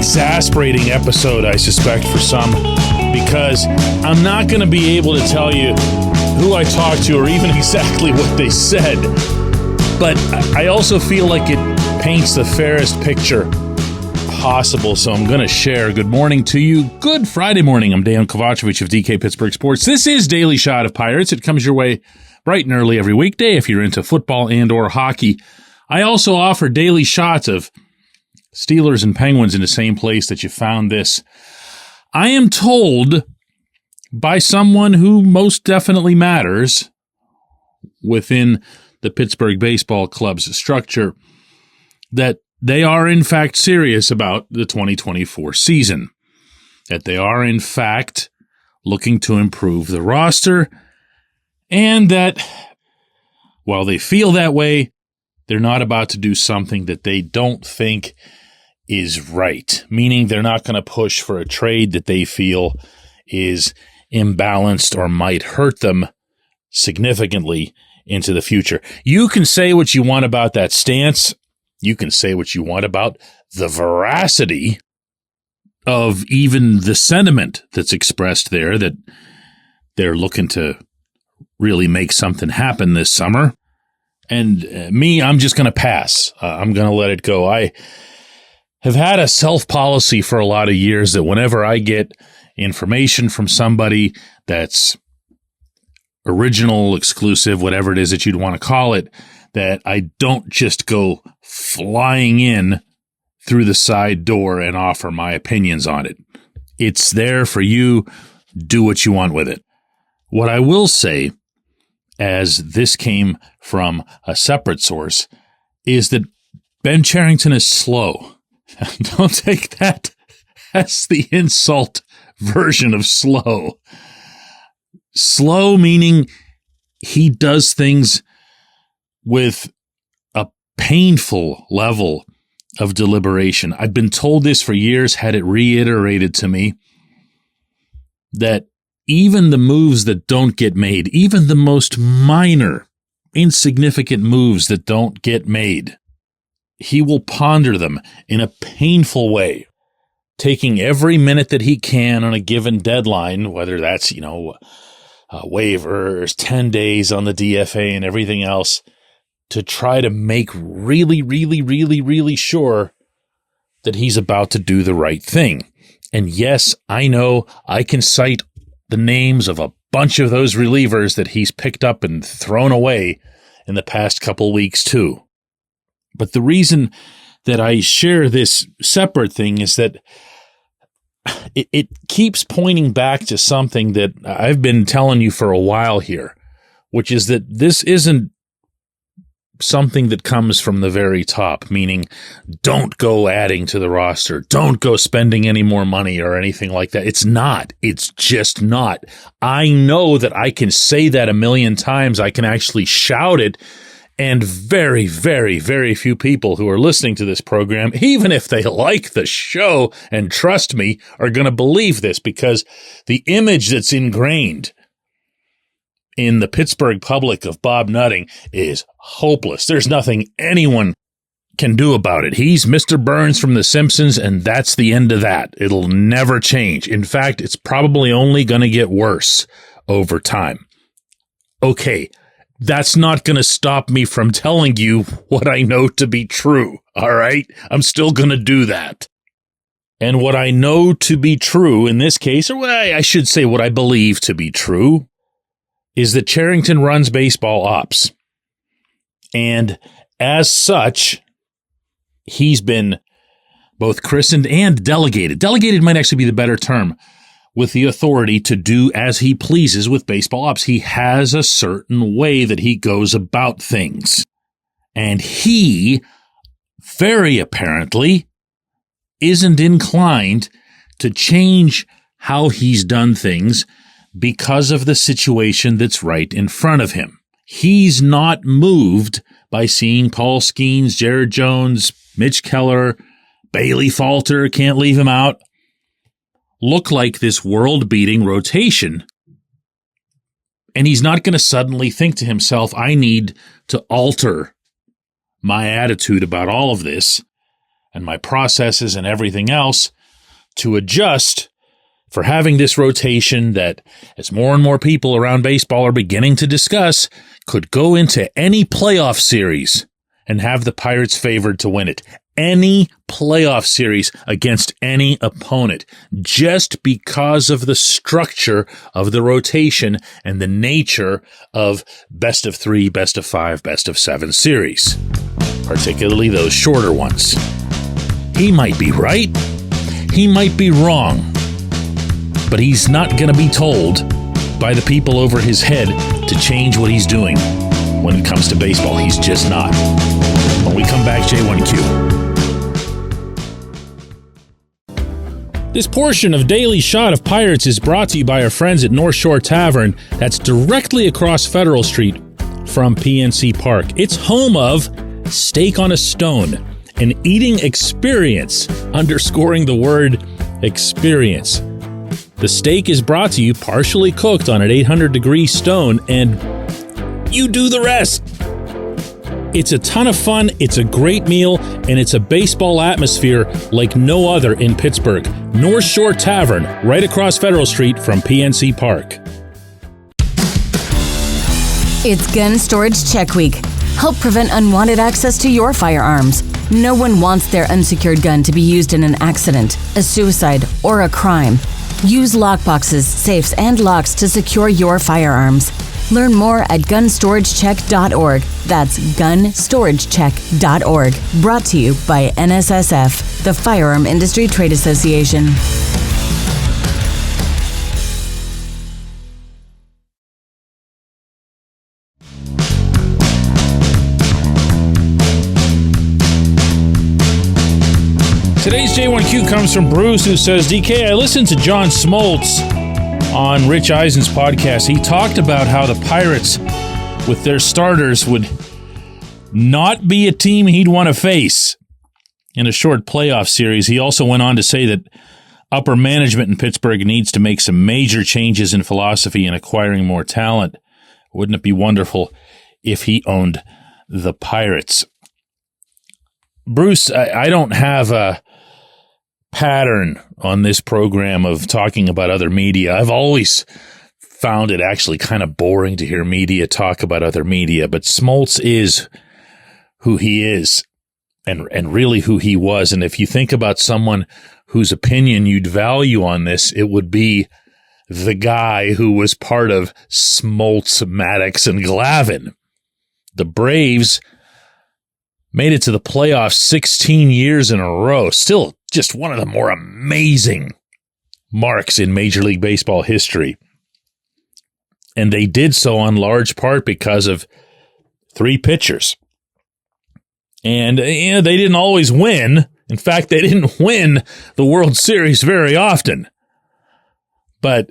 exasperating episode, I suspect, for some, because I'm not going to be able to tell you who I talked to or even exactly what they said. But I also feel like it paints the fairest picture possible, so I'm going to share. Good morning to you. Good Friday morning. I'm Dejan Kovacevic of DK Pittsburgh Sports. This is Daily Shot of Pirates. It comes your way bright and early every weekday if you're into football and or hockey. I also offer daily shots of Steelers and Penguins in the same place that you found this. I am told by someone who most definitely matters within the Pittsburgh Baseball Club's structure that they are in fact serious about the 2024 season, that they are in fact looking to improve the roster, and that while they feel that way, they're not about to do something that they don't think is right, meaning they're not going to push for a trade that they feel is imbalanced or might hurt them significantly into the future. You can say what you want about that stance. You can say what you want about the veracity of even the sentiment that's expressed there, that they're looking to really make something happen this summer. And me, I'm just going to pass. I'm going to let it go. I have had a self-policy for a lot of years that whenever I get information from somebody that's original, exclusive, whatever it is that you'd want to call it, that I don't just go flying in through the side door and offer my opinions on it. It's there for you. Do what you want with it. What I will say, as this came from a separate source, is that Ben Cherington is slow. Don't take that as the insult version of slow. Slow meaning he does things with a painful level of deliberation. I've been told this for years, had it reiterated to me, that even the moves that don't get made, even the most minor, insignificant moves that don't get made, he will ponder them in a painful way, taking every minute that he can on a given deadline, whether that's, waivers, 10 days on the DFA and everything else, to try to make really, really, really, really sure that he's about to do the right thing. And yes, I know I can cite the names of a bunch of those relievers that he's picked up and thrown away in the past couple weeks too. But the reason that I share this separate thing is that it keeps pointing back to something that I've been telling you for a while here, which is that this isn't something that comes from the very top, meaning don't go adding to the roster, don't go spending any more money or anything like that. It's not. It's just not. I know that I can say that a million times. I can actually shout it. And very, very, very few people who are listening to this program, even if they like the show and trust me, are going to believe this, because the image that's ingrained in the Pittsburgh public of Bob Nutting is hopeless. There's nothing anyone can do about it. He's Mr. Burns from The Simpsons, and that's the end of that. It'll never change. In fact, it's probably only going to get worse over time. Okay. That's not going to stop me from telling you what I know to be true, all right? I'm still going to do that. And what I know to be true in this case, or I should say what I believe to be true, is that Cherington runs baseball ops. And as such, he's been both christened and delegated. Delegated might actually be the better term, with the authority to do as he pleases with baseball ops. He has a certain way that he goes about things. And he, very apparently, isn't inclined to change how he's done things because of the situation that's right in front of him. He's not moved by seeing Paul Skeens, Jared Jones, Mitch Keller, Bailey Falter, can't leave him out, look like this world-beating rotation. And he's not going to suddenly think to himself, I need to alter my attitude about all of this and my processes and everything else to adjust for having this rotation that, as more and more people around baseball are beginning to discuss, could go into any playoff series and have the Pirates favored to win it. Any playoff series against any opponent, just because of the structure of the rotation and the nature of best of 3, best of 5, best of 7 series, particularly those shorter ones. He might be right. He might be wrong. But he's not going to be told by the people over his head to change what he's doing when it comes to baseball. He's just not. When we come back, J1Q. This portion of Daily Shot of Pirates is brought to you by our friends at North Shore Tavern. That's directly across Federal Street from PNC Park. It's home of Steak on a Stone, an eating experience, underscoring the word experience. The steak is brought to you partially cooked on an 800-degree stone, and you do the rest. It's a ton of fun, it's a great meal, and it's a baseball atmosphere like no other in Pittsburgh. North Shore Tavern, right across Federal Street from PNC Park. It's Gun Storage Check Week. Help prevent unwanted access to your firearms. No one wants their unsecured gun to be used in an accident, a suicide, or a crime. Use lockboxes, safes, and locks to secure your firearms. Learn more at gunstoragechek.org. That's gunstoragechek.org. Brought to you by NSSF, the Firearm Industry Trade Association. Today's J1Q comes from Bruce, who says, DK, I listened to John Smoltz on Rich Eisen's podcast. He talked about how the Pirates, with their starters, would not be a team he'd want to face in a short playoff series. He also went on to say that upper management in Pittsburgh needs to make some major changes in philosophy in acquiring more talent. Wouldn't it be wonderful if he owned the Pirates? Bruce, I don't have a pattern on this program of talking about other media. I've always found it actually kind of boring to hear media talk about other media, but Smoltz is who he is and really who he was. And if you think about someone whose opinion you'd value on this, it would be the guy who was part of Smoltz, Maddox, and Glavine. The Braves made it to the playoffs 16 years in a row. Still just one of the more amazing marks in Major League Baseball history. And they did so on large part because of 3 pitchers. And they didn't always win. In fact, they didn't win the World Series very often. But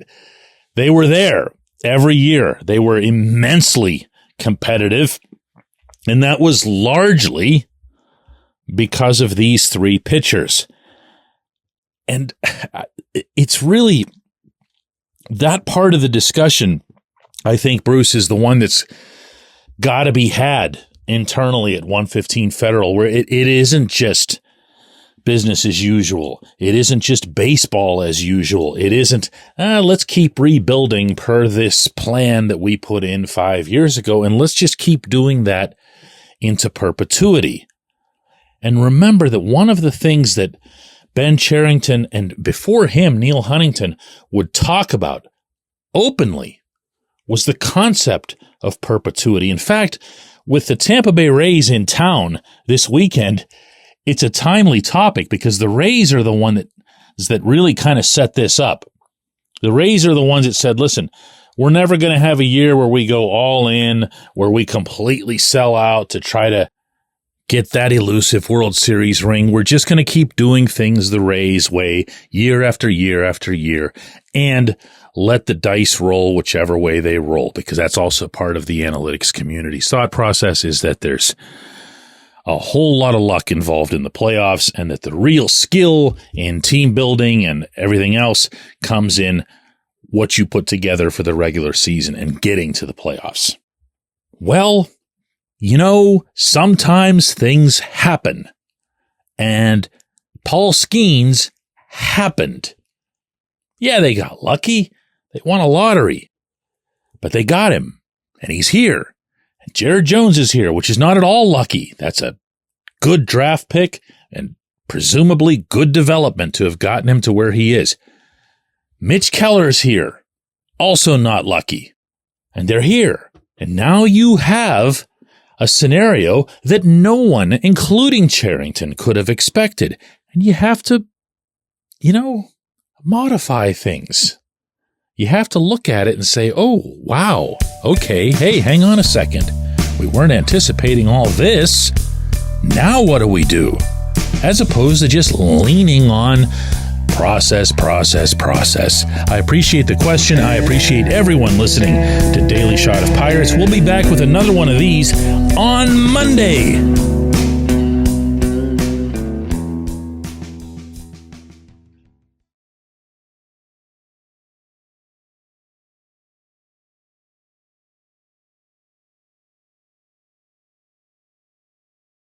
they were there every year. They were immensely competitive. And that was largely because of these 3 pitchers. And it's really that part of the discussion, I think, Bruce, is the one that's got to be had internally at 115 Federal, where it isn't just business as usual. It isn't just baseball as usual. It isn't, let's keep rebuilding per this plan that we put in 5 years ago, and let's just keep doing that into perpetuity. And remember that one of the things that Ben Cherington and before him, Neil Huntington, would talk about openly was the concept of perpetuity. In fact, with the Tampa Bay Rays in town this weekend, it's a timely topic because the Rays are the one that really kind of set this up. The Rays are the ones that said, listen, we're never going to have a year where we go all in, where we completely sell out to try to get that elusive World Series ring. We're just going to keep doing things the Rays way, year after year after year, and let the dice roll whichever way they roll, because that's also part of the analytics community's thought process, is that there's a whole lot of luck involved in the playoffs and that the real skill in team building and everything else comes in what you put together for the regular season and getting to the playoffs. Well, sometimes things happen, and Paul Skeens happened. Yeah, they got lucky. They won a lottery. But they got him, and he's here. And Jared Jones is here, which is not at all lucky. That's a good draft pick and presumably good development to have gotten him to where he is. Mitch Keller's here, also not lucky. And they're here. And now you have a scenario that no one, including Cherington, could have expected. And you have to, modify things. You have to look at it and say, oh, wow, okay, hey, hang on a second. We weren't anticipating all this. Now what do we do? As opposed to just leaning on process. I appreciate the question. I appreciate everyone listening to Daily Shot of Pirates. We'll be back with another one of these on Monday.